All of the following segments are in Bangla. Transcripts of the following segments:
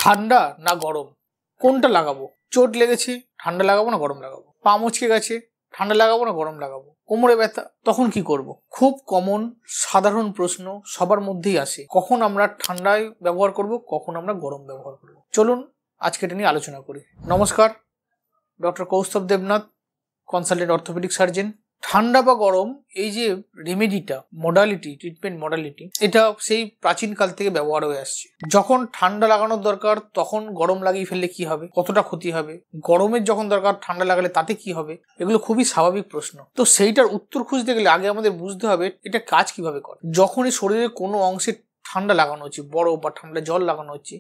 ঠান্ডা না গরম, কোনটা লাগাবো? চোট লেগেছে, ঠান্ডা লাগাবো না গরম লাগাবো? পা মুচকে গেছে, ঠান্ডা লাগাবো না গরম লাগাবো? কোমরে ব্যথা, তখন কি করব? খুব কমন সাধারণ প্রশ্ন সবার মধ্যেই আসে, কখন আমরা ঠান্ডায় ব্যবহার করব, কখন আমরা গরম ব্যবহার করব। চলুন আজকে এটা নিয়ে আলোচনা করি। নমস্কার, doctor Kaustav Debnath, consultant orthopaedic surgeon. ঠান্ডা বা গরম এই যে রেমেডিটা, মডালিটি, ট্রিটমেন্ট মডালিটি, এটা সেই প্রাচীন কাল থেকে ব্যবহার হয়ে আসছে। যখন ঠান্ডা লাগানোর দরকার তখন গরম লাগিয়ে ফেললে কি হবে, কতটা ক্ষতি হবে? গরমের যখন দরকার ঠান্ডা লাগালে তাতে কি হবে? এগুলো খুবই স্বাভাবিক প্রশ্ন। তো সেইটার উত্তর খুঁজতে গেলে আগে আমাদের বুঝতে হবে এটা কাজ কিভাবে করে। যখনই শরীরের কোনো অংশে ঠান্ডা লাগানো হচ্ছে, বরফ বা ঠান্ডা জল লাগানো হচ্ছে,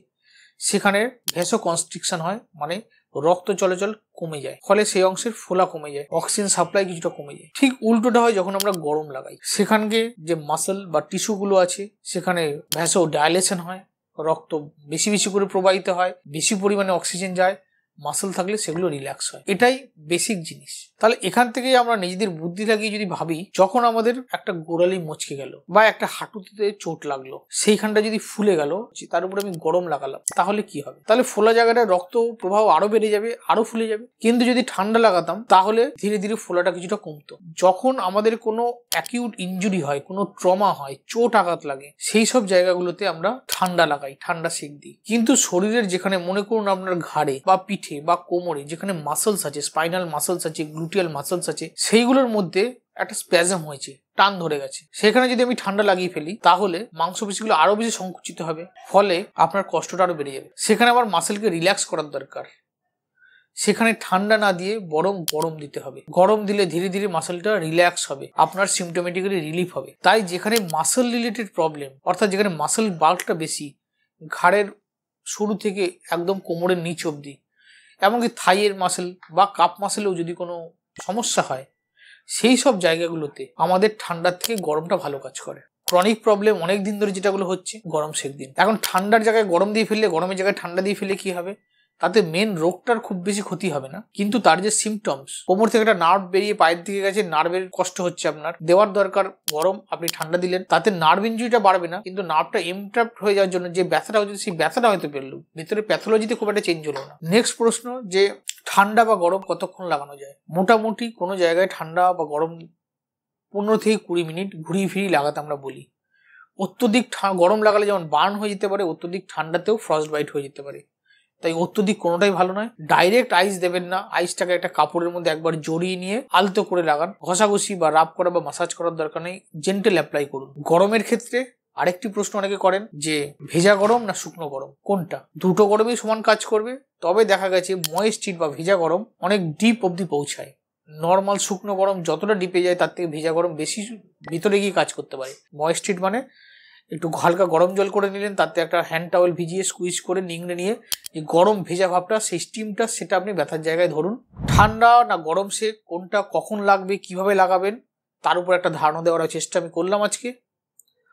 সেখানে ভ্যাসো কনস্ট্রিকশন হয়, মানে রক্ত চলাচল কমে যায়, ফলে সেই অংশের ফোলা কমে যায়, অক্সিজেন সাপ্লাই কিছুটা কমে যায়। ঠিক উল্টোটা হয় যখন আমরা গরম লাগাই, সেখানকে যে মাসল বা টিস্যুগুলো আছে সেখানে ভ্যাসো ডাইলেশন হয়, রক্ত বেশি বেশি করে প্রবাহিত হয়, বেশি পরিমাণে অক্সিজেন যায়, মাসল থাকলে সেগুলো রিল্যাক্স হয়। এটাই বেসিক জিনিস। তাহলে এখান থেকে আমরা নিজেদের বুদ্ধি লাগিয়ে যদি ভাবি, যখন আমাদের একটা গোড়ালি মচকে গেল বা একটা হাঁটুতে চোট লাগলো, সেইখানটা যদি ফুলে গেল, তার উপরে আমি গরম লাগালাম, তাহলে কি হবে? তাহলে ফোলা জায়গাটা রক্ত প্রবাহ আরো বেড়ে যাবে, আরো ফুলে যাবে। কিন্তু যদি ঠান্ডা লাগাতাম তাহলে ধীরে ধীরে ফোলাটা কিছুটা কমতো। যখন আমাদের কোনো অ্যাকিউট ইনজুরি হয়, কোনো ট্রমা হয়, চোট আঘাত লাগে, সেই সব জায়গাগুলোতে আমরা ঠান্ডা লাগাই, ঠান্ডা সেক দিই। কিন্তু শরীরের যেখানে, মনে করুন আপনার ঘাড়ে বা পিঠে বা কোমরে যেখানে মাসলস আছে, স্পাইনাল মাসলস আছে, গ্লুটিয়াল মাসলস আছে, সেইগুলোর মধ্যে একটা স্প্যাজম হয়েছে, টান ধরে গেছে, সেখানে যদি আমি ঠান্ডা লাগিয়ে ফেলি তাহলে মাংসপেশিগুলো আরো বেশি সংকুচিত হবে, ফলে আপনার কষ্টটা আরো বেড়ে যাবে। সেখানে আবার মাসেলকে রিল্যাক্স করার দরকার, সেখানে ঠান্ডা না দিয়ে বরং গরম দিতে হবে। গরম দিলে ধীরে ধীরে মাসেলটা রিল্যাক্স হবে, আপনার সিমটোমেটিক্যালি রিলিফ হবে। তাই যেখানে মাসেল রিলেটেড প্রবলেম, অর্থাৎ যেখানে মাসেল বাল্কটা বেশি, ঘাড়ের শুরু থেকে একদম কোমরের নিচ অবধি, এমনকি থাইয়ের মাসেল বা কাপ মাসেলেও যদি কোনো সমস্যা হয়, সেই সব জায়গাগুলোতে আমাদের ঠান্ডার থেকে গরমটা ভালো কাজ করে। ক্রনিক প্রবলেম অনেক দিন ধরে যেটাগুলো হচ্ছে, গরম সেক দিন। এখন ঠান্ডার জায়গায় গরম দিয়ে ফেললে, গরমের জায়গায় ঠান্ডা দিয়ে ফেললে কি হবে? তাতে মেন রোগটার খুব বেশি ক্ষতি হবে না, কিন্তু তার যে সিমটমস, কোমর থেকে একটা নার্ভ বেরিয়ে পায়ের দিকে গেছে, নার্ভের কষ্ট হচ্ছে, আপনার দেওয়ার দরকার গরম, আপনি ঠান্ডা দিলেন, তাতে নার্ভ ইনজুরিটা বাড়বে না, কিন্তু নার্ভটা এমট্রাপ্ট হয়ে যাওয়ার জন্য যে ব্যথাটা হচ্ছে, সেই ব্যথাটা হয়তো পেরলো, ভিতরে প্যাথোলজিতে খুব একটা চেঞ্জ হলো না। নেক্সট প্রশ্ন, যে ঠান্ডা বা গরম কতক্ষণ লাগানো যায়? মোটামুটি কোনো জায়গায় ঠান্ডা বা গরম 15 থেকে 20 মিনিট ঘুরিয়ে ফিরিয়ে লাগাতে আমরা বলি। অত্যধিক গরম লাগালে যেমন বার্ন হয়ে যেতে পারে, অত্যধিক ঠান্ডাতেও ফ্রস্ট বাইট হয়ে যেতে পারে। তাই অত্যধিক কোনোটাই ভালো নয়। ডাইরেক্ট আইস দেবেন না, আইসটাকে একটা কাপড়ের মধ্যে একবার জড়িয়ে নিয়ে আলতো করে লাগান, ঘষাঘষি বা রাব করা বা মাসাজ করার দরকার নেই, জেন্টেল অ্যাপ্লাই করুন। গরমের ক্ষেত্রে আরেকটি প্রশ্ন অনেকে করেন যে ভেজা গরম না শুকনো গরম, কোনটা? দুটো গরমই সমান কাজ করবে, তবে দেখা গেছে ময়েস্ট হিট বা ভেজা গরম অনেক ডিপ অবধি পৌঁছায়। নর্মাল শুকনো গরম যতটা ডিপে যায় তার থেকে ভেজা গরম বেশি ভিতরে গিয়ে কাজ করতে পারে। ময়েস্ট হিট মানে একটু হালকা গরম জল করে নিলেন, তাতে একটা হ্যান্ড টাওয়েল ভিজিয়ে স্কুইজ করে নিংড়ে নিয়ে যে গরম ভেজা ভাবটা, সেই স্টিমটা, সেটা আপনি ব্যথার জায়গায় ধরুন। ঠান্ডা না গরম সেক, কোনটা কখন লাগবে, কিভাবে লাগাবেন, তার উপর একটা ধারণা দেওয়ার চেষ্টা আমি করলাম আজকে।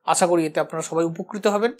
আশা করি এতে আপনারা সবাই উপকৃত হবেন।